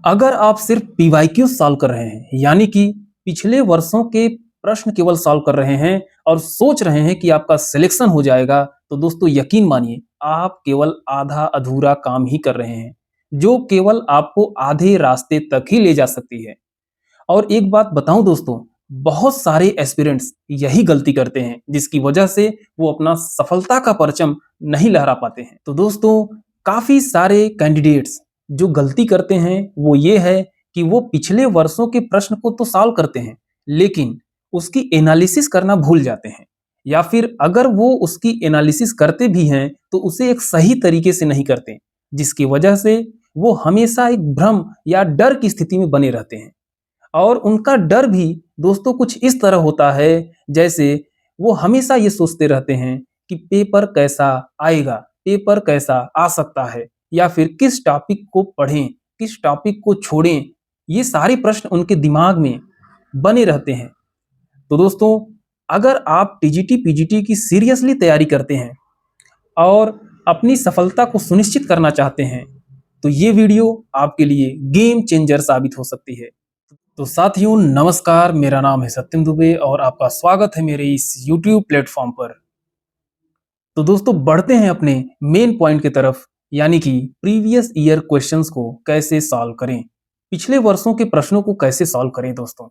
अगर आप सिर्फ पीवाईक्यू सॉल्व कर रहे हैं यानी कि पिछले वर्षों के प्रश्न केवल सॉल्व कर रहे हैं और सोच रहे हैं कि आपका सिलेक्शन हो जाएगा, तो दोस्तों यकीन मानिए आप केवल आधा अधूरा काम ही कर रहे हैं, जो केवल आपको आधे रास्ते तक ही ले जा सकती है। और एक बात बताऊं दोस्तों, बहुत सारे एस्पिरेंट्स यही गलती करते हैं, जिसकी वजह से वो अपना सफलता का परचम नहीं लहरा पाते हैं। तो दोस्तों, काफी सारे कैंडिडेट्स जो गलती करते हैं वो ये है कि वो पिछले वर्षों के प्रश्न को तो सॉल्व करते हैं, लेकिन उसकी एनालिसिस करना भूल जाते हैं, या फिर अगर वो उसकी एनालिसिस करते भी हैं तो उसे एक सही तरीके से नहीं करते, जिसकी वजह से वो हमेशा एक भ्रम या डर की स्थिति में बने रहते हैं। और उनका डर भी दोस्तों कुछ इस तरह होता है, जैसे वो हमेशा ये सोचते रहते हैं कि पेपर कैसा आएगा, पेपर कैसा आ सकता है, या फिर किस टॉपिक को पढ़ें, किस टॉपिक को छोड़ें। ये सारे प्रश्न उनके दिमाग में बने रहते हैं। तो दोस्तों, अगर आप टीजीटी पीजीटी की सीरियसली तैयारी करते हैं और अपनी सफलता को सुनिश्चित करना चाहते हैं, तो ये वीडियो आपके लिए गेम चेंजर साबित हो सकती है। तो साथियों नमस्कार, मेरा नाम है सत्यम दुबे और आपका स्वागत है मेरे इस YouTube प्लेटफॉर्म पर। तो दोस्तों, बढ़ते हैं अपने मेन पॉइंट की तरफ, यानी कि प्रीवियस ईयर क्वेश्चंस को कैसे सॉल्व करें, पिछले वर्षों के प्रश्नों को कैसे सॉल्व करें दोस्तों।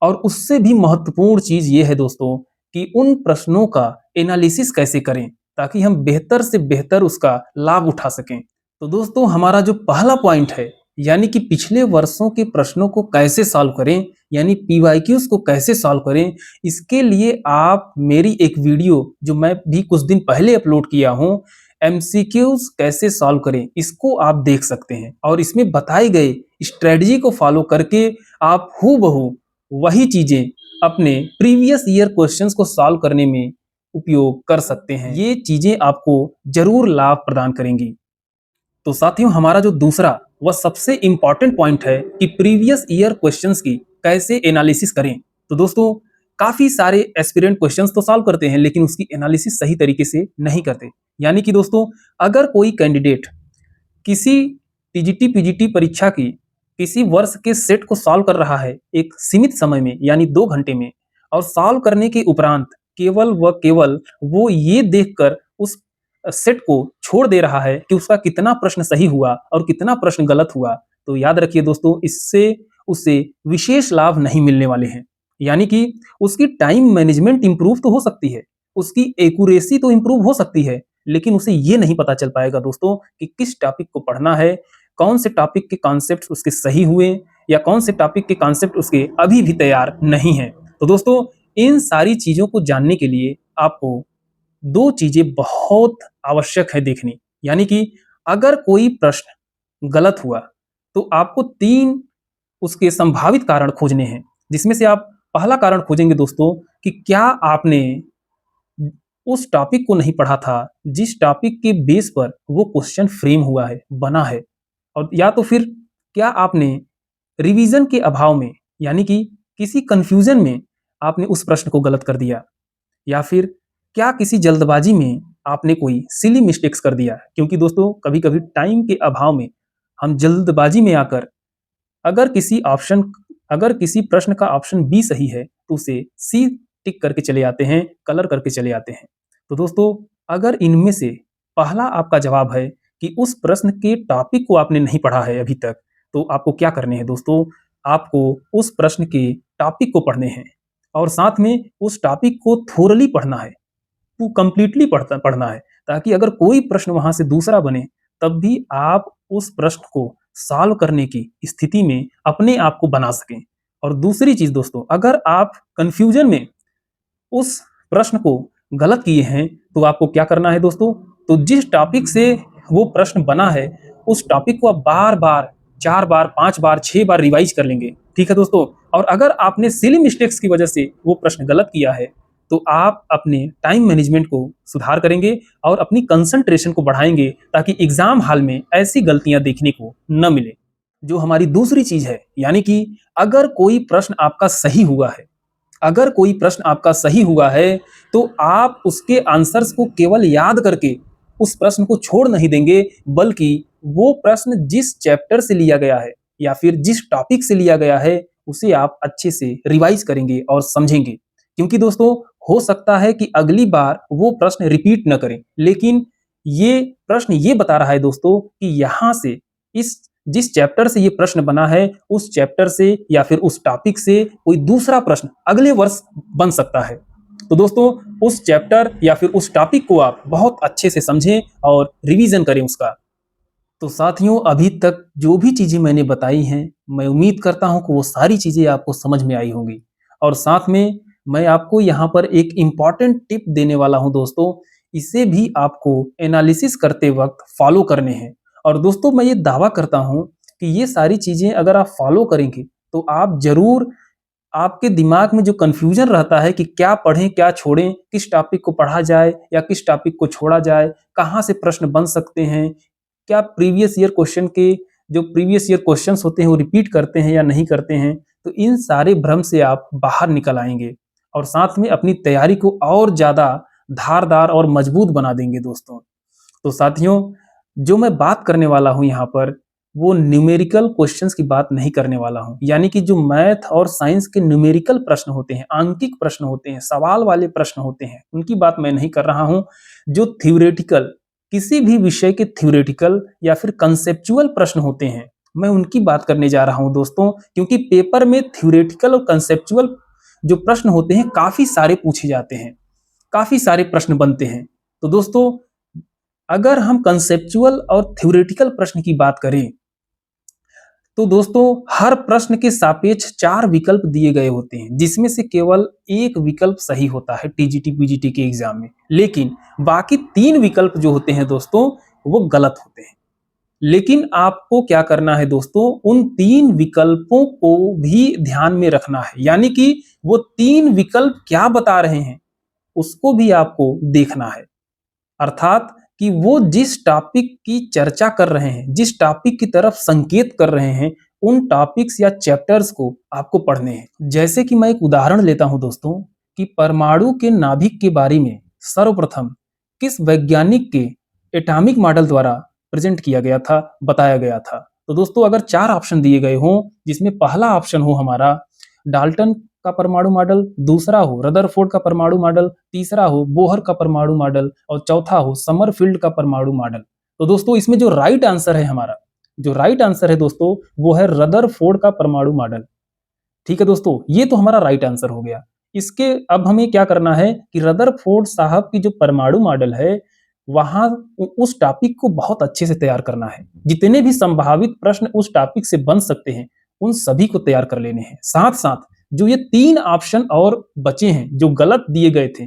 और उससे भी महत्वपूर्ण चीज ये है दोस्तों कि उन प्रश्नों का एनालिसिस कैसे करें ताकि हम बेहतर से बेहतर उसका लाभ उठा सकें। तो दोस्तों, हमारा जो पहला पॉइंट है, यानी कि पिछले वर्षों के प्रश्नों को कैसे सॉल्व करें, यानी पीवाईक्यूज को कैसे सॉल्व करें, इसके लिए आप मेरी एक वीडियो जो मैं भी कुछ दिन पहले अपलोड किया हूं, एमसीक्यूज कैसे सॉल्व करें, इसको आप देख सकते हैं। और इसमें बताए गए स्ट्रेटजी को फॉलो करके आप हूबहू वही चीजें अपने प्रीवियस ईयर क्वेश्चंस को सॉल्व करने में उपयोग कर सकते हैं। ये चीजें आपको जरूर लाभ प्रदान करेंगी। तो साथियों, हमारा जो दूसरा वह सबसे इंपॉर्टेंट पॉइंट है कि प्रीवियस ईयर क्वेश्चंस की कैसे एनालिसिस करें। तो दोस्तों, काफी सारे एस्पिरेंट क्वेश्चंस तो सॉल्व करते हैं, लेकिन उसकी एनालिसिस सही तरीके से नहीं करते। यानी कि दोस्तों, अगर कोई कैंडिडेट किसी टीजीटी पीजीटी परीक्षा की किसी वर्ष के सेट को सॉल्व कर रहा है एक सीमित समय में, यानी 2 घंटे में, और सॉल्व करने के उपरांत केवल वो ये देखकर उस सेट को छोड़ दे रहा है कि उसका कितना प्रश्न सही हुआ और कितना प्रश्न गलत हुआ, तो याद रखिए दोस्तों, इससे उसे विशेष लाभ नहीं मिलने वाले हैं। यानी कि उसकी टाइम मैनेजमेंट इंप्रूव तो हो सकती है, उसकी एक्यूरेसी तो इंप्रूव हो सकती है, लेकिन उसे ये नहीं पता चल पाएगा दोस्तों कि किस टॉपिक को पढ़ना है, कौन से टॉपिक के कॉन्सेप्ट उसके सही हुए या कौन से टॉपिक के कॉन्सेप्ट उसके अभी भी तैयार नहीं हैं। तो दोस्तों, इन सारी चीजों को जानने के लिए आपको 2 चीजें बहुत आवश्यक है देखनी। यानी कि अगर कोई प्रश्न गलत हुआ तो आपको 3 उसके संभावित कारण खोजने हैं, जिसमें से आप पहला कारण खोजेंगे दोस्तों कि क्या आपने उस टॉपिक को नहीं पढ़ा था जिस टॉपिक के बेस पर वो क्वेश्चन फ्रेम हुआ है, बना है। और या तो फिर क्या आपने रिवीजन के अभाव में, यानी कि किसी कंफ्यूजन में आपने उस प्रश्न को गलत कर दिया, या फिर क्या किसी जल्दबाजी में आपने कोई सिली मिस्टेक्स कर दिया। क्योंकि दोस्तों, कभी-कभी टाइम के अभाव में हम जल्दबाजी में आकर अगर किसी प्रश्न का ऑप्शन बी सही है तो उसे सी टिक करके चले आते हैं, कलर करके चले आते हैं। तो दोस्तों, अगर इनमें से पहला आपका जवाब है कि उस प्रश्न के टॉपिक को आपने नहीं पढ़ा है अभी तक, तो आपको क्या करने हैं दोस्तों, आपको उस प्रश्न के टॉपिक को पढ़ने हैं और साथ में उस टॉपिक को थोरली पढ़ना है, वो कंप्लीटली पढ़ना है, ताकि अगर कोई प्रश्न वहां से दूसरा बने तब भी आप उस प्रश्न को सॉल्व करने की स्थिति में अपने आप को बना सकें। और दूसरी चीज दोस्तों, अगर आप कंफ्यूजन में उस प्रश्न को गलत किए हैं तो आपको क्या करना है दोस्तों, तो जिस टॉपिक से वो प्रश्न बना है उस टॉपिक को आप बार बार 4 बार 5 बार 6 बार रिवाइज कर लेंगे। ठीक है दोस्तों। और अगर आपने सिली मिस्टेक्स की वजह से वो प्रश्न गलत किया है तो आप अपने टाइम मैनेजमेंट को सुधार करेंगे और अपनी कंसंट्रेशन को बढ़ाएंगे, ताकि एग्जाम हॉल में ऐसी गलतियां देखने को न मिले। जो हमारी दूसरी चीज है, यानी कि अगर कोई प्रश्न आपका सही हुआ है, अगर कोई प्रश्न आपका सही हुआ है तो आप उसके आंसर्स को केवल याद करके उस प्रश्न को छोड़ नहीं देंगे, बल्कि वो प्रश्न जिस चैप्टर से लिया गया है, या फिर जिस टॉपिक से लिया गया है उसे आप अच्छे से रिवाइज करेंगे और समझेंगे। क्योंकि दोस्तों हो सकता है कि अगली बार वो प्रश्न रिपीट न करें, लेकिन ये प्रश्न ये बता रहा है दोस्तों कि यहाँ से इस जिस चैप्टर से ये प्रश्न बना है उस चैप्टर से या फिर उस टॉपिक से कोई दूसरा प्रश्न अगले वर्ष बन सकता है। तो दोस्तों उस चैप्टर या फिर उस टॉपिक को आप बहुत अच्छे से समझें और रिवीजन करें उसका। तो साथियों अभी तक जो भी चीजें मैंने बताई हैं, मैं उम्मीद करता हूं कि वो सारी चीजें आपको समझ में आई होंगी। और साथ में मैं आपको यहाँ पर एक इम्पॉर्टेंट टिप देने वाला हूं दोस्तों, इसे भी आपको एनालिसिस करते वक्त फॉलो करने हैं। और दोस्तों मैं ये दावा करता हूं कि ये सारी चीजें अगर आप फॉलो करेंगे तो आप जरूर, आपके दिमाग में जो कंफ्यूजन रहता है कि क्या पढ़ें क्या छोड़ें, किस टॉपिक को पढ़ा जाए या किस टॉपिक को छोड़ा जाए, कहाँ से प्रश्न बन सकते हैं, क्या प्रीवियस ईयर क्वेश्चन के जो प्रीवियस ईयर क्वेश्चंस होते हैं वो रिपीट करते हैं या नहीं करते हैं, तो इन सारे भ्रम से आप बाहर निकल आएंगे और साथ में अपनी तैयारी को और ज्यादा धारदार और मजबूत बना देंगे दोस्तों। तो साथियों जो मैं बात करने वाला हूं यहाँ पर वो न्यूमेरिकल क्वेश्चंस की बात नहीं करने वाला हूं, यानी कि जो मैथ और साइंस के न्यूमेरिकल प्रश्न होते हैं, आंकिक प्रश्न होते हैं, सवाल वाले प्रश्न होते हैं, उनकी बात मैं नहीं कर रहा हूं। जो थ्योरेटिकल, किसी भी विषय के थ्योरेटिकल या फिर कंसेप्चुअल प्रश्न होते हैं, मैं उनकी बात करने जा रहा हूं दोस्तों। क्योंकि पेपर में थ्योरेटिकल और कंसेप्चुअल जो प्रश्न होते हैं काफी सारे पूछे जाते हैं, काफी सारे प्रश्न बनते हैं। तो दोस्तों अगर हम कंसेप्चुअल और थ्योरेटिकल प्रश्न की बात करें तो दोस्तों हर प्रश्न के सापेक्ष 4 विकल्प दिए गए होते हैं, जिसमें से केवल एक विकल्प सही होता है टीजीटी पीजीटी के एग्जाम में, लेकिन बाकी 3 विकल्प जो होते हैं दोस्तों वो गलत होते हैं। लेकिन आपको क्या करना है दोस्तों, उन 3 विकल्पों को भी ध्यान में रखना है, यानी कि वो 3 विकल्प क्या बता रहे हैं उसको भी आपको देखना है। अर्थात कि वो जिस टॉपिक की चर्चा कर रहे हैं, जिस टॉपिक की तरफ संकेत कर रहे हैं, उन टॉपिक्स या चैप्टर्स को आपको पढ़ने हैं। जैसे कि मैं एक उदाहरण लेता हूं दोस्तों कि परमाणु के नाभिक के बारे में सर्वप्रथम किस वैज्ञानिक के एटॉमिक मॉडल द्वारा प्रेजेंट किया गया था, बताया गया था। तो दोस्तों अगर 4 ऑप्शन दिए गए हों, जिसमें पहला ऑप्शन हो हमारा डाल्टन का परमाणु मॉडल, दूसरा हो रदरफोर्ड का परमाणु मॉडल, तीसरा हो बोहर का परमाणु मॉडल और चौथा हो समरफील्ड का परमाणु मॉडल, तो दोस्तों इसमें जो राइट आंसर है हमारा, जो राइट आंसर है दोस्तों वो है रदरफोर्ड का परमाणु मॉडल। ठीक है दोस्तों, ये तो हमारा राइट आंसर हो गया। इसके अब हमें क्या करना है कि रदरफोर्ड साहब की जो परमाणु मॉडल है वहां उस टॉपिक को बहुत अच्छे से तैयार करना है। जितने भी संभावित प्रश्न उस टॉपिक से बन सकते हैं उन सभी को तैयार कर लेने हैं। साथ साथ जो ये 3 ऑप्शन और बचे हैं जो गलत दिए गए थे,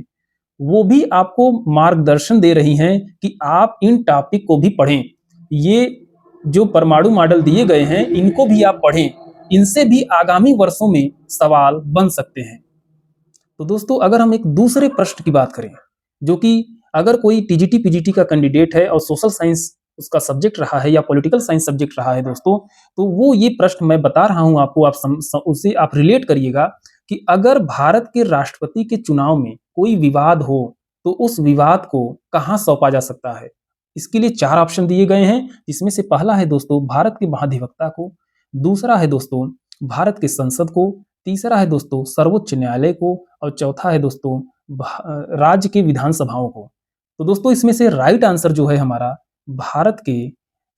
वो भी आपको मार्गदर्शन दे रही हैं कि आप इन टॉपिक को भी पढ़ें। ये जो परमाणु मॉडल दिए गए हैं इनको भी आप पढ़ें, इनसे भी आगामी वर्षों में सवाल बन सकते हैं। तो दोस्तों अगर हम एक दूसरे प्रश्न की बात करें, जो कि अगर कोई टीजीटी पीजीटी का कैंडिडेट है और सोशल साइंस उसका सब्जेक्ट रहा है या पॉलिटिकल साइंस सब्जेक्ट रहा है दोस्तों, तो वो ये प्रश्न मैं बता रहा हूं आपको, उसे आप रिलेट करिएगा कि अगर भारत के राष्ट्रपति के चुनाव में कोई विवाद हो तो उस विवाद को कहां सौंपा जा सकता है। इसके लिए 4 ऑप्शन दिए गए हैं, जिसमें से पहला है दोस्तों भारत के महाधिवक्ता को, दूसरा है दोस्तों भारत के संसद को, तीसरा है दोस्तों सर्वोच्च न्यायालय को और चौथा है दोस्तों राज्य के विधानसभाओं को। तो दोस्तों इसमें से राइट आंसर जो है हमारा भारत के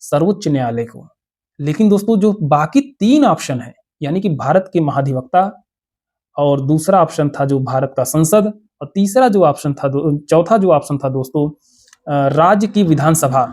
सर्वोच्च न्यायालय को। लेकिन दोस्तों जो बाकी 3 ऑप्शन है, यानी कि भारत के महाधिवक्ता और दूसरा ऑप्शन था जो भारत का संसद और तीसरा जो ऑप्शन था, चौथा जो ऑप्शन था दोस्तों राज्य की विधानसभा,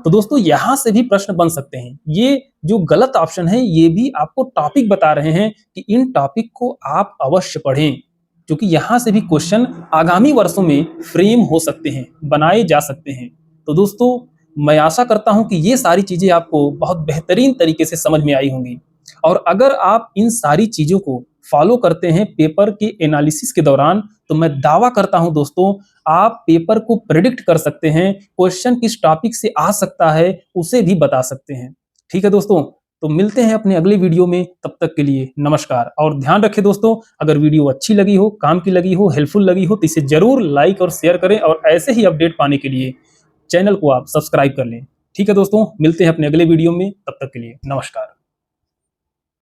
तो दोस्तों यहां से भी प्रश्न बन सकते हैं। ये जो गलत ऑप्शन है ये भी आपको टॉपिक बता रहे हैं कि इन टॉपिक को आप अवश्य पढ़ें, क्योंकि यहां से भी क्वेश्चन आगामी वर्षों में फ्रेम हो सकते हैं, बनाए जा सकते हैं। तो दोस्तों मैं आशा करता हूं कि ये सारी चीजें आपको बहुत बेहतरीन तरीके से समझ में आई होंगी, और अगर आप इन सारी चीजों को फॉलो करते हैं पेपर के एनालिसिस के दौरान, तो मैं दावा करता हूं दोस्तों आप पेपर को प्रेडिक्ट कर सकते हैं, क्वेश्चन किस टॉपिक से आ सकता है उसे भी बता सकते हैं। ठीक है दोस्तों, तो मिलते हैं अपने अगले वीडियो में, तब तक के लिए नमस्कार। और ध्यान रखें दोस्तों, अगर वीडियो अच्छी लगी हो, काम की लगी हो, हेल्पफुल लगी हो तो इसे जरूर लाइक और शेयर करें, और ऐसे ही अपडेट पाने के लिए चैनल को आप सब्सक्राइब कर लें। ठीक है दोस्तों, मिलते हैं अपने अगले वीडियो में, तब तक के लिए नमस्कार।